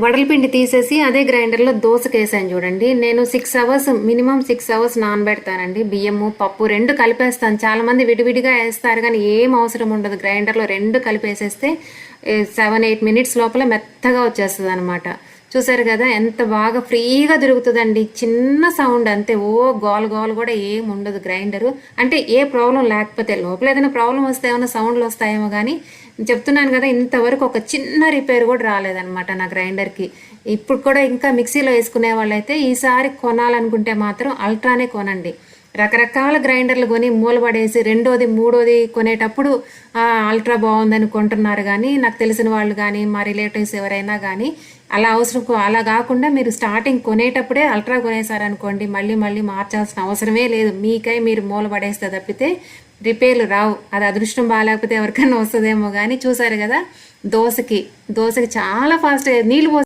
వడలపిండి తీసేసి అదే గ్రైండర్లో దోసకేసాను చూడండి. నేను 6 అవర్స్ మినిమం 6 అవర్స్ నానబెడతానండి. బియ్యము పప్పు రెండు కలిపేస్తాను. చాలామంది విడివిడిగా వేస్తారు కానీ ఏం అవసరం ఉండదు. గ్రైండర్లో రెండు కలిపేసేస్తే 7-8 మినిట్స్ లోపల మెత్తగా వచ్చేస్తుంది అనమాట. చూసారు కదా ఎంత బాగా ఫ్రీగా దొరుకుతుందండి. చిన్న సౌండ్ అంతే, ఓ గోల్ గోల్ కూడా ఏం ఉండదు గ్రైండరు. అంటే ఏ ప్రాబ్లం లేకపోతే, లోపల ఏదైనా ప్రాబ్లం వస్తే ఏమైనా సౌండ్లు వస్తాయేమో కానీ చెప్తున్నాను కదా, ఇంతవరకు ఒక చిన్న రిపేర్ కూడా రాలేదనమాట నా గ్రైండర్కి. ఇప్పుడు కూడా ఇంకా మిక్సీలో వేసుకునే వాళ్ళైతే ఈసారి కొనాలనుకుంటే మాత్రం అల్ట్రానే కొనండి. రకరకాల గ్రైండర్లు కొని మూలపడేసి రెండోది మూడోది కొనేటప్పుడు అల్ట్రా బాగుందని కొంటున్నారు. కానీ నాకు తెలిసిన వాళ్ళు కానీ మా రిలేటివ్స్ ఎవరైనా కానీ అలా కాకుండా మీరు స్టార్టింగ్ కొనేటప్పుడే అల్ట్రా కొనేసారనుకోండి, మళ్ళీ మళ్ళీ మార్చాల్సిన అవసరమే లేదు. మీకై మీరు మూలపడేస్తే తప్పితే రిపేర్లు రావు. అది అదృష్టం బాగాలేకపోతే ఎవరికైనా వస్తుందేమో. కానీ చూసారు కదా, దోశకి చాలా ఫాస్ట్గా నీళ్ళు